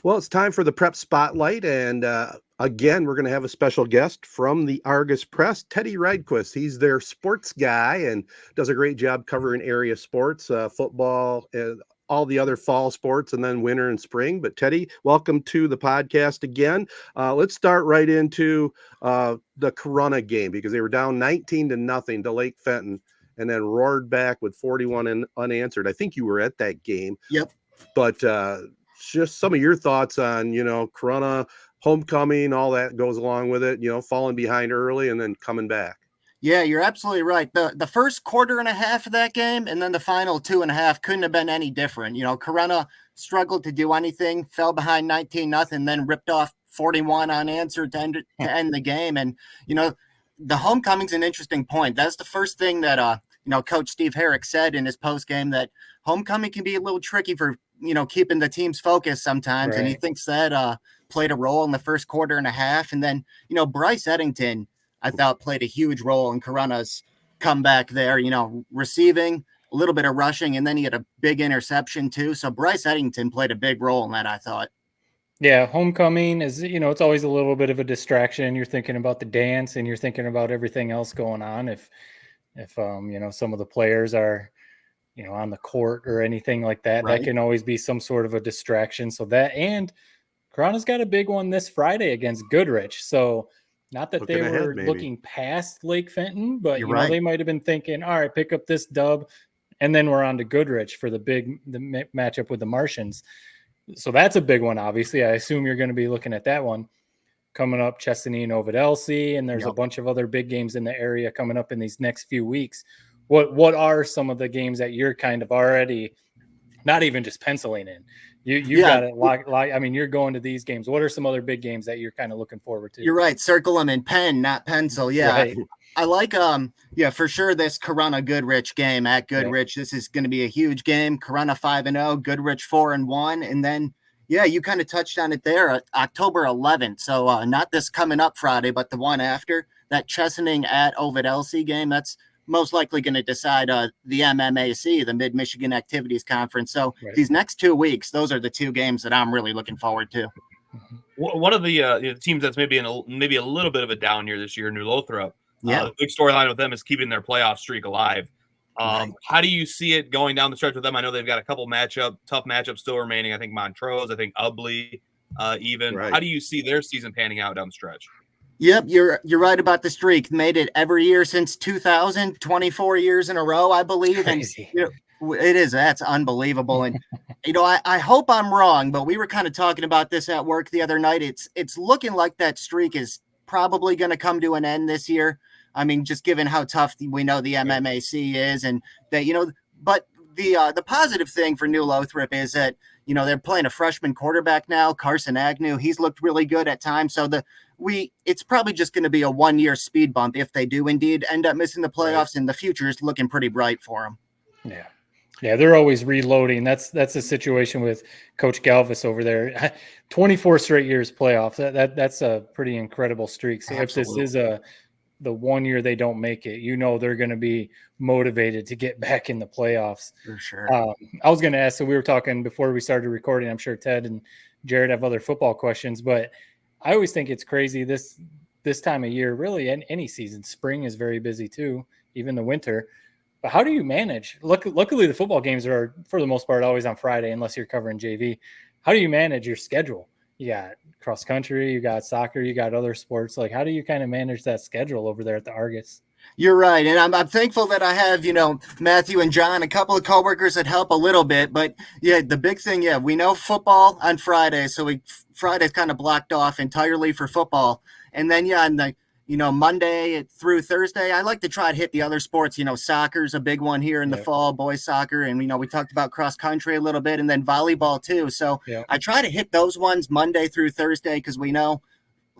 Well, it's time for the Prep Spotlight, and again, we're going to have a special guest from the Argus Press, Teddy Rydquist. He's their sports guy and does a great job covering area sports, football, and all the other fall sports, and then winter and spring. But Teddy, welcome to the podcast again. Let's start right into the Corunna game because they were down 19-0 to Lake Fenton, and then roared back with 41 unanswered. I think you were at that game. Yep. But just some of your thoughts on, Corona, homecoming, all that goes along with it, falling behind early and then coming back. Yeah, you're absolutely right. The first quarter and a half of that game and then the final 2.5 couldn't have been any different. Corona struggled to do anything, fell behind 19-0, then ripped off 41 unanswered to end the game. And, the homecoming's an interesting point. That's the first thing that, Coach Steve Herrick said in his post game, that homecoming can be a little tricky for, keeping the team's focus sometimes. Right. And he thinks that played a role in the first quarter and a half. And then, Bryce Eddington, I thought, played a huge role in Corunna's comeback there, receiving, a little bit of rushing, and then he had a big interception too. So Bryce Eddington played a big role in that, I thought. Yeah, homecoming is, it's always a little bit of a distraction. You're thinking about the dance and you're thinking about everything else going on. If some of the players are, on the court or anything like that, Right. That can always be some sort of a distraction. So that, and Corunna's got a big one this Friday against Goodrich. So not that they were looking past Lake Fenton, but they might have been thinking, all right, pick up this dub, and then we're on to Goodrich for the matchup with the Martians. So that's a big one, obviously. I assume you're going to be looking at that one coming up, Chesaning and Ovid-Elsie, and there's a bunch of other big games in the area coming up in these next few weeks. What are some of the games that you're kind of already not even just penciling in? You got it. I mean, you're going to these games. What are some other big games that you're kind of looking forward to? You're right. Circle them in pen, not pencil. Yeah. Right. I like, for sure, this Corunna Goodrich game at Goodrich. This is going to be a huge game. Corunna 5-0, Goodrich 4-1. And then, you kind of touched on it there, October 11th. So not this coming up Friday, but the one after, that Chesaning at ovid-elsie game. That's most likely going to decide the MMAC, the Mid-Michigan Activities Conference. So these next 2 weeks, those are the two games that I'm really looking forward to. One of the teams that's maybe a little bit of a down year this year, New Lothrop. The big storyline with them is keeping their playoff streak alive. How do you see it going down the stretch with them? I know they've got a couple tough matchups still remaining. I think Montrose, I think Ubley, even. Right. How do you see their season panning out down the stretch? Yep, you're right about the streak. Made it every year since 2000, 24 years in a row, I believe. Crazy. And it is. That's unbelievable. And I hope I'm wrong, but we were kind of talking about this at work the other night. It's looking like that streak is probably going to come to an end this year. I mean, just given how tough we know the MMAC is, and that but the positive thing for New Lothrop is that they're playing a freshman quarterback now, Carson Agnew. He's looked really good at times. So it's probably just going to be a 1-year speed bump if they do indeed end up missing the playoffs, and the future is looking pretty bright for them. Yeah, they're always reloading. That's the situation with Coach Galvis over there. 24 straight years playoffs. That's a pretty incredible streak. So Absolutely. If this is the 1 year they don't make it, they're going to be motivated to get back in the playoffs. For sure. I was going to ask, so we were talking before we started recording, I'm sure Ted and Jared have other football questions, but I always think it's crazy this time of year, really, in any season. Spring is very busy too, even the winter. But how do you manage? Luckily, the football games are, for the most part, always on Friday, unless you're covering JV. How do you manage your schedule? You got cross country, you got soccer, you got other sports. Like, how do you kind of manage that schedule over there at the Argus? You're right. And I'm thankful that I have, Matthew and John, a couple of coworkers that help a little bit. But the big thing, we know football on Friday. So Friday's kind of blocked off entirely for football. And then, on the, Monday through Thursday, I like to try to hit the other sports. Soccer's a big one here in the fall, boys soccer. And, we talked about cross country a little bit, and then volleyball too. So I try to hit those ones Monday through Thursday, because we know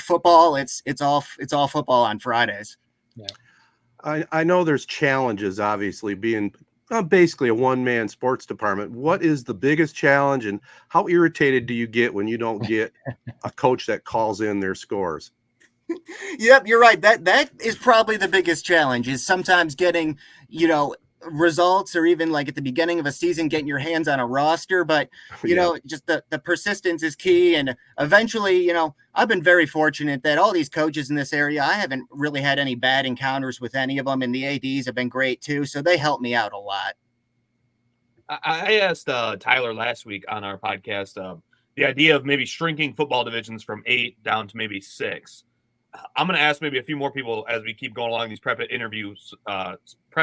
football, it's all football on Fridays. Yeah. I know there's challenges, obviously, being basically a one-man sports department. What is the biggest challenge, and how irritated do you get when you don't get a coach that calls in their scores? Yep, you're right. That is probably the biggest challenge, is sometimes getting, results or even like at the beginning of a season getting your hands on a roster, but you know, just the persistence is key. And eventually, you know, I've been very fortunate that all these coaches in this area, I haven't really had any bad encounters with any of them, and the ADs have been great too, so they help me out a lot. I asked Tyler last week on our podcast the idea of maybe shrinking football divisions from 8 down to maybe 6. I'm going to ask maybe a few more people as we keep going along these prep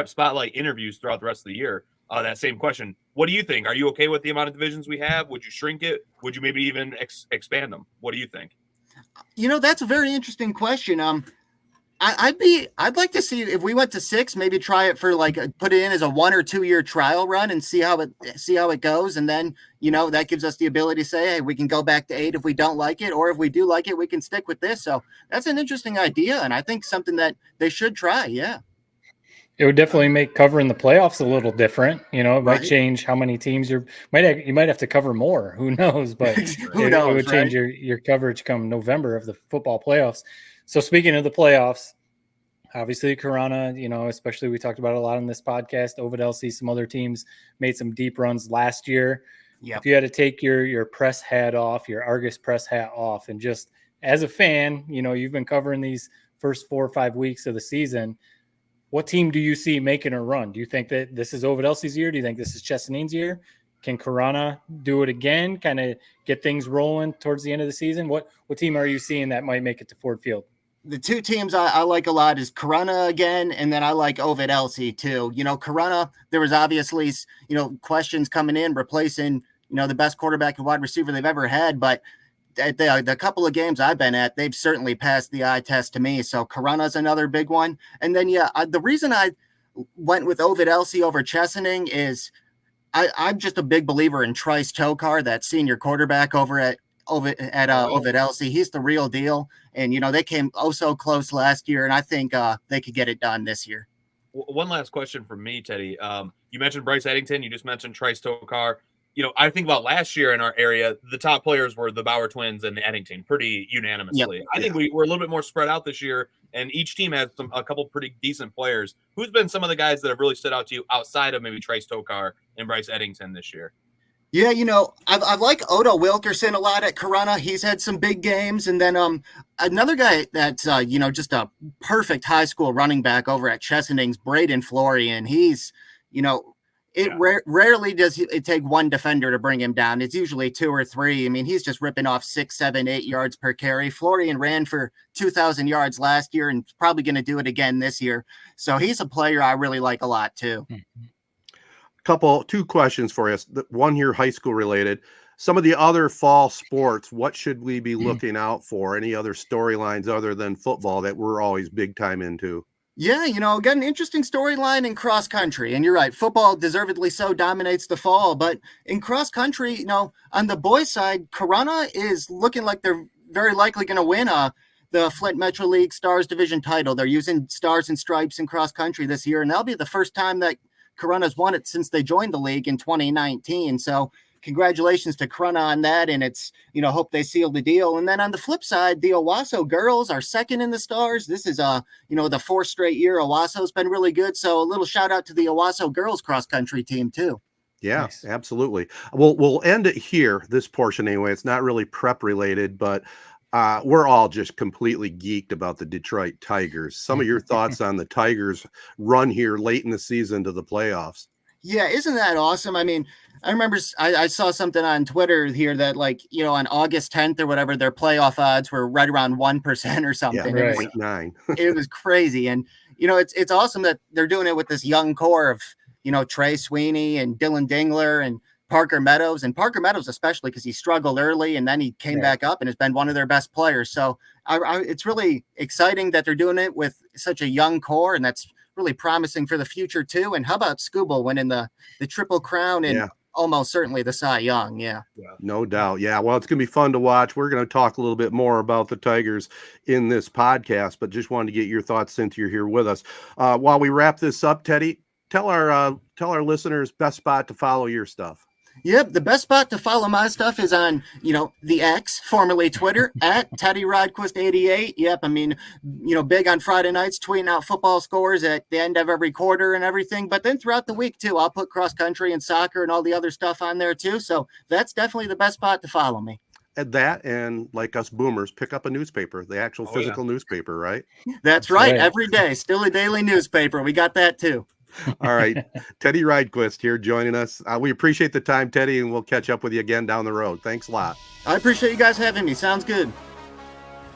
spotlight interviews throughout the rest of the year. That same question. What do you think? Are you okay with the amount of divisions we have? Would you shrink it? Would you maybe even expand them? What do you think? You know, that's a very interesting question. I'd like to see if we went to 6, maybe try it for like put it in as a 1 or 2 year trial run and see how it goes. And then, you know, that gives us the ability to say, hey, we can go back to 8 if we don't like it, or if we do like it, we can stick with this. So that's an interesting idea. And I think something that they should try. Yeah. It would definitely make covering the playoffs a little different. You know, it might change how many teams you might have to cover more. Who knows? But it would change your coverage come November of the football playoffs. So speaking of the playoffs, obviously Corona, you know, especially we talked about a lot on this podcast, ovid-elsie, some other teams made some deep runs last year. Yep. If you had to take your press hat off, your Argus press hat off, and just as a fan, you know, you've been covering these first 4 or 5 weeks of the season. What team do you see making a run? Do you think that this is ovid-elsie's year? Do you think this is Chesaning's year? Can Corona do it again, kind of get things rolling towards the end of the season? What team are you seeing that might make it to Ford Field? The 2 teams I like a lot is Corona again, and then I like ovid-elsie too. You know, Corona, there was obviously, you know, questions coming in, replacing, you know, the best quarterback and wide receiver they've ever had. But the couple of games I've been at, they've certainly passed the eye test to me. So Corona's another big one. And then, the reason I went with ovid-elsie over Chesaning is I'm just a big believer in Trice Tokar, that senior quarterback over at ovid-elsie. He's the real deal. And, you know, they came so close last year, and I think they could get it done this year. One last question from me, Teddy. You mentioned Bryce Eddington. You just mentioned Trice Tokar. You know, I think about last year in our area, the top players were the Bauer twins and Eddington pretty unanimously. Yep. I think we're a little bit more spread out this year, and each team has a couple pretty decent players. Who's been some of the guys that have really stood out to you outside of maybe Trice Tokar and Bryce Eddington this year? Yeah, you know, I've liked Odo Wilkerson a lot at Corona. He's had some big games. And then another guy that's, you know, just a perfect high school running back over at Chesaning's, Braden Florian. He's, you know, rarely does it take one defender to bring him down. It's usually 2 or 3. I mean, he's just ripping off 6, 7, 8 yards per carry. Florian ran for 2,000 yards last year and probably going to do it again this year. So he's a player I really like a lot too. Mm-hmm. 2 questions for you. One here, high school related. Some of the other fall sports, what should we be looking out for? Any other storylines other than football that we're always big time into? Yeah, you know, got an interesting storyline in cross country. And you're right, football deservedly so dominates the fall. But in cross country, you know, on the boys' side, Corona is looking like they're very likely going to win the Flint Metro League Stars Division title. They're using stars and stripes in cross country this year, and that'll be the first time that Corona's won it since they joined the league in 2019. So congratulations to Corona on that. And it's, you know, hope they seal the deal. And then on the flip side, the Owasso girls are second in the stars. This is you know, the 4th straight year Owasso's been really good. So a little shout out to the Owasso girls cross country team too. Yeah, nice. Absolutely. We'll end it here, this portion anyway. It's not really prep related, but we're all just completely geeked about the Detroit Tigers. Some of your thoughts on the Tigers run here late in the season to the playoffs? Yeah, isn't that awesome? I mean, I remember I saw something on Twitter here that, like, you know, on August 10th or whatever, their playoff odds were right around 1% or something. Yeah, 0.9. It was crazy. And, you know, it's awesome that they're doing it with this young core of, you know, Trey Sweeney and Dylan Dingler and Parker Meadows, especially because he struggled early and then he came back up and has been one of their best players. So it's really exciting that they're doing it with such a young core, and that's really promising for the future too. And how about Scooble winning the Triple Crown and almost certainly the Cy Young? Yeah, no doubt. Yeah, well, it's going to be fun to watch. We're going to talk a little bit more about the Tigers in this podcast, but just wanted to get your thoughts since you're here with us. While we wrap this up, Teddy, tell our listeners best spot to follow your stuff. Yep, the best spot to follow my stuff is on, the X, formerly Twitter, at Teddy Rydquist 88. Yep, I mean, big on Friday nights, tweeting out football scores at the end of every quarter and everything. But then throughout the week, too, I'll put cross country and soccer and all the other stuff on there, too. So that's definitely the best spot to follow me. At that, and like us boomers, pick up a newspaper, the actual physical newspaper, right? That's right. Every day, still a daily newspaper. We got that, too. All right. Teddy Rydquist here joining us. We appreciate the time, Teddy, and we'll catch up with you again down the road. Thanks a lot. I appreciate you guys having me. Sounds good.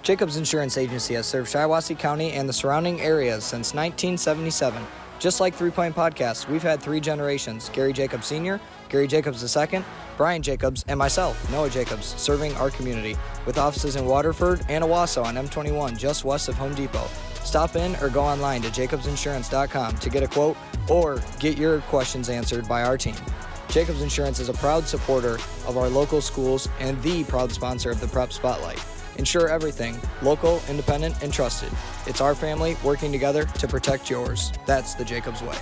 Jacobs Insurance Agency has served Shiawassee County and the surrounding areas since 1977. Just like 3 Point Podcast, we've had 3 generations: Gary Jacobs Sr., Gary Jacobs II, Brian Jacobs, and myself, Noah Jacobs, serving our community with offices in Waterford and Owasso on M21, just west of Home Depot. Stop in or go online to jacobsinsurance.com to get a quote or get your questions answered by our team. Jacobs Insurance is a proud supporter of our local schools and the proud sponsor of the Prep Spotlight. Insure everything, local, independent, and trusted. It's our family working together to protect yours. That's the Jacobs way.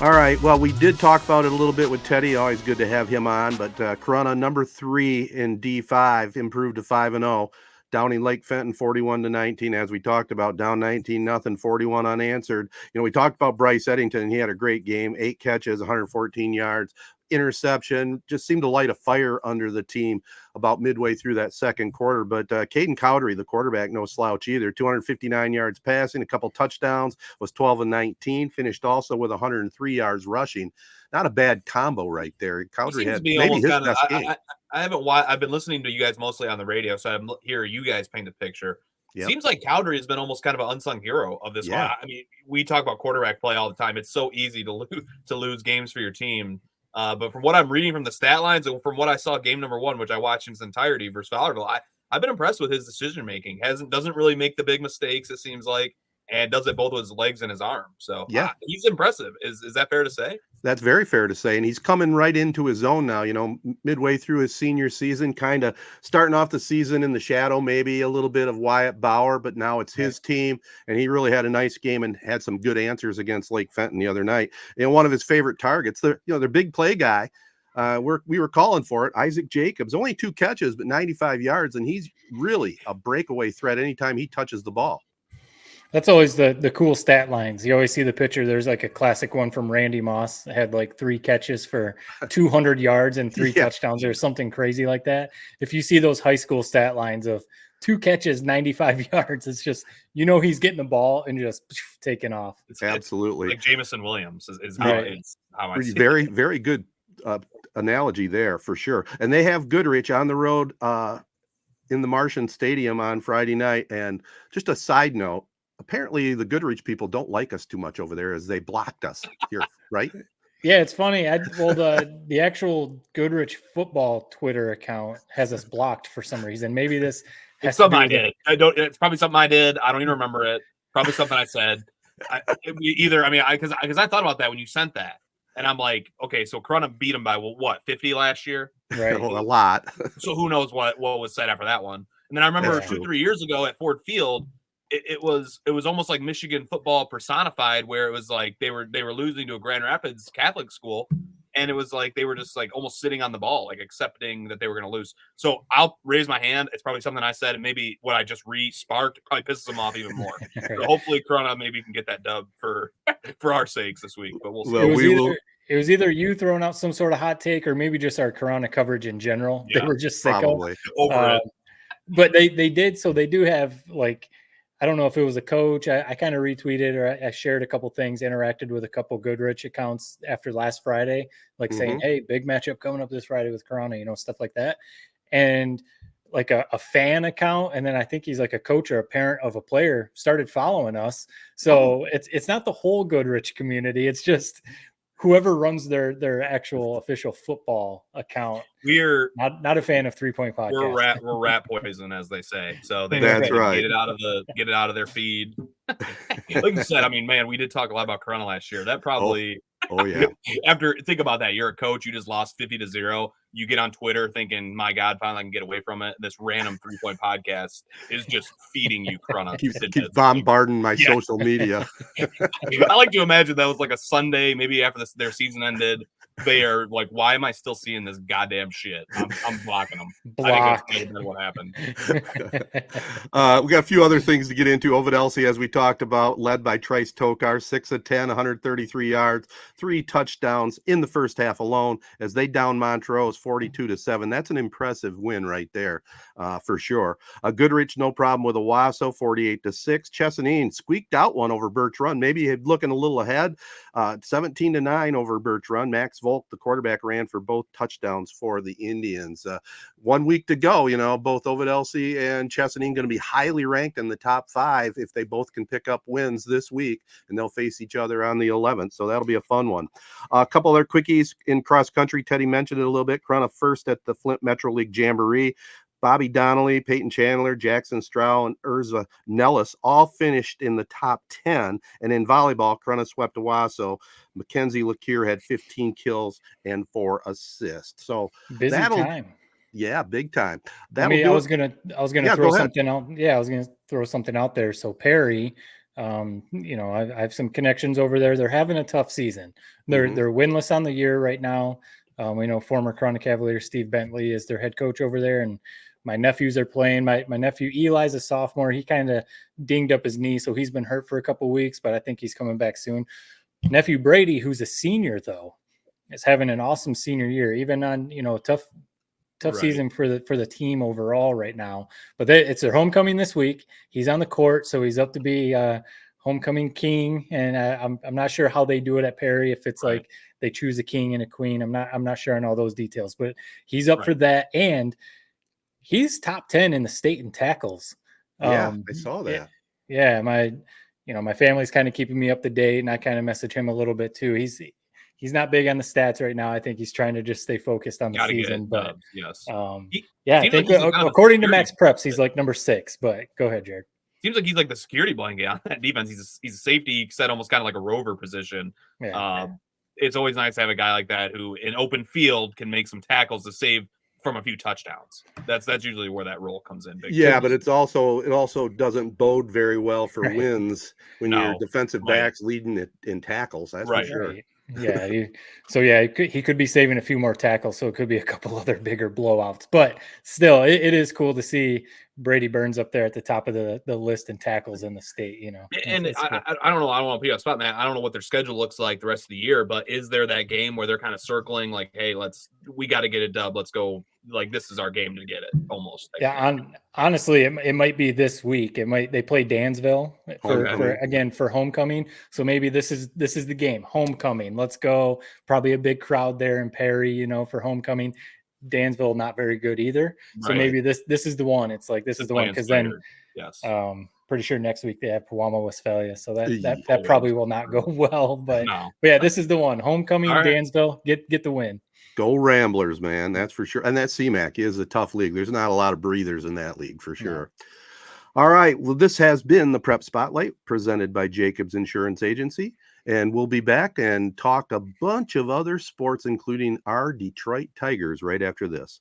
All right. Well, we did talk about it a little bit with Teddy. Always good to have him on. But Corunna, number 3 in D5, improved to 5-0. Downing Lake Fenton 41-19, as we talked about, down 19-0, 41 unanswered. We talked about Bryce Eddington. He had a great game, 8 catches, 114 yards, interception, just seemed to light a fire under the team about midway through that second quarter. But Caden Cowdery, the quarterback, no slouch either, 259 yards passing, a couple touchdowns, was 12-19, finished also with 103 yards rushing. Not a bad combo right there. Cowdery had maybe his best game. I've been listening to you guys mostly on the radio, so I'm here. You guys paint the picture. Yep. Seems like Cowdery has been almost kind of an unsung hero of this one. I mean, we talk about quarterback play all the time. It's so easy to lose games for your team. But from what I'm reading from the stat lines and from what I saw game number 1, which I watched in its entirety versus Fowlerville, I've been impressed with his decision making. Doesn't really make the big mistakes, it seems like, and does it both with his legs and his arm. So he's impressive. Is that fair to say? That's very fair to say. And he's coming right into his own now, midway through his senior season, kind of starting off the season in the shadow, maybe a little bit of Wyatt Bauer, but now it's his team. And he really had a nice game and had some good answers against Lake Fenton the other night. And one of his favorite targets, their big play guy, we were calling for it, Isaac Jacobs, only 2 catches, but 95 yards. And he's really a breakaway threat anytime he touches the ball. That's always the cool stat lines. You always see the picture. There's like a classic one from Randy Moss. It had like 3 catches for 200 yards and 3 touchdowns or something crazy like that. If you see those high school stat lines of 2 catches, 95 yards, it's just, he's getting the ball and just taking off. Absolutely. Like Jameson Williams is how I see very, very good analogy there for sure. And they have Goodrich on the road in the Martian Stadium on Friday night. And just a side note, apparently the Goodrich people don't like us too much over there as they blocked us here, right? Yeah, it's funny. The actual Goodrich football Twitter account has us blocked for some reason. Maybe this has something I did. It's probably something I did. I don't even remember it. Probably something I said. Because I thought about that when you sent that, and I'm like, okay, so Corunna beat them by 50 last year, right? A lot. So who knows what was said after that one? And then I remember 2-3 years ago at Ford Field. It was almost like Michigan football personified, where it was like they were losing to a Grand Rapids Catholic school, and it was like they were just like almost sitting on the ball, like accepting that they were going to lose. So I'll raise my hand. It's probably something I said, and maybe what I just re-sparked probably pisses them off even more. So hopefully Corunna maybe can get that dub for our sakes this week. But we'll see. It was either you throwing out some sort of hot take, or maybe just our Corunna coverage in general. They were just sick probably over it. But they did. So they do have like. I don't know if it was a coach. I kind of retweeted or I shared a couple things, interacted with a couple Goodrich accounts after last Friday, like saying, hey, big matchup coming up this Friday with Corunna, stuff like that. And like a fan account. And then I think he's like a coach or a parent of a player started following us. So it's not the whole Goodrich community. It's just whoever runs their actual official football account. We're not a fan of 3 Point Podcast. We're rat poison, as they say. So they That's right. Get it out of their feed. Like you said, I mean, man, we did talk a lot about Corunna last year. That probably Oh yeah. Think about that. You're a coach. You just lost 50-0. You get on Twitter thinking, my God, finally I can get away from it. This random 3 Point Podcast is just feeding you Corunna. Keeps bombarding my social media. I like to imagine that was like a Sunday, maybe after their season ended. they are like, why am I still seeing this goddamn shit? I'm blocking them. Block. I think that's what happened. We got a few other things to get into. Ovid-Elsie, as we talked about, led by Trice Tokar, 6 of 10, 133 yards, 3 touchdowns in the first half alone as they down Montrose 42-7. That's an impressive win right there, for sure. Goodrich, no problem with Owasso, 48-6. Chesaning squeaked out one over Birch Run. Maybe looking a little ahead, 17-9 over Birch Run. Max Volk, the quarterback, ran for both touchdowns for the Indians. 1 week to go. Both Ovid-Elsie and Chesaning going to be highly ranked in the top 5 if they both can pick up wins this week, and they'll face each other on the 11th. So that'll be a fun one. A couple other quickies in cross country. Teddy mentioned it a little bit. Corunna first at the Flint Metro League Jamboree. Bobby Donnelly, Peyton Chandler, Jackson Stroud, and Urza Nellis all finished in the top 10. And in volleyball, Corunna swept Owasso. Mackenzie LeCure had 15 kills and 4 assists. So busy time. Yeah, big time. I was gonna throw something out. Yeah, I was gonna throw something out there. So Perry, I have some connections over there. They're having a tough season. They're winless on the year right now. We know former Corunna Cavalier Steve Bentley is their head coach over there, and my nephews are playing. My nephew Eli's a sophomore. He kind of dinged up his knee, so he's been hurt for a couple of weeks, but I think he's coming back soon. Nephew Brady, who's a senior though, is having an awesome senior year, even on tough season for the team overall right now. But it's their homecoming this week. He's on the court, so he's up to be homecoming king. And I'm not sure how they do it at Perry, if it's like they choose a king and a queen. I'm not sure on all those details, but he's up for that. And he's top 10 in the state in tackles. I saw that. Yeah, my family's kind of keeping me up to date, and I kind of message him a little bit too. He's not big on the stats right now. I think he's trying to just stay focused on the season. But yes, I think according to Max Preps, he's like number 6. But go ahead, Jared. Seems like he's like the security blanket on that defense. He's a safety set, almost kind of like a rover position. It's always nice to have a guy like that who, in open field, can make some tackles to save from a few touchdowns. That's usually where that role comes in. But it also doesn't bode very well for wins when your defensive backs leading it in tackles. That's for sure. Yeah. He could be saving a few more tackles, so it could be a couple other bigger blowouts. But still, it is cool to see Brady Burns up there at the top of the list in tackles in the state. And it's cool. I don't know. I don't want to put you on the spot, man. I don't know what their schedule looks like the rest of the year. But is there that game where they're kind of circling, like, hey, we got to get a dub. Let's go. Like, this is our game to get it, almost. Honestly, it might be this week. They play Dansville for homecoming. So maybe this is the game, homecoming. Let's go. Probably a big crowd there in Perry, for homecoming. Dansville not very good either. So maybe this is the one. It's like this is the one, because then pretty sure next week they have Pewamo, Westphalia. So that probably will not go well. But yeah, this is the one. Homecoming, Dansville. Get the win. Go Ramblers, man. That's for sure. And that CMAC is a tough league. There's not a lot of breathers in that league for sure. No. All right. Well, this has been the Prep Spotlight presented by Jacobs Insurance Agency. And we'll be back and talk a bunch of other sports, including our Detroit Tigers, right after this.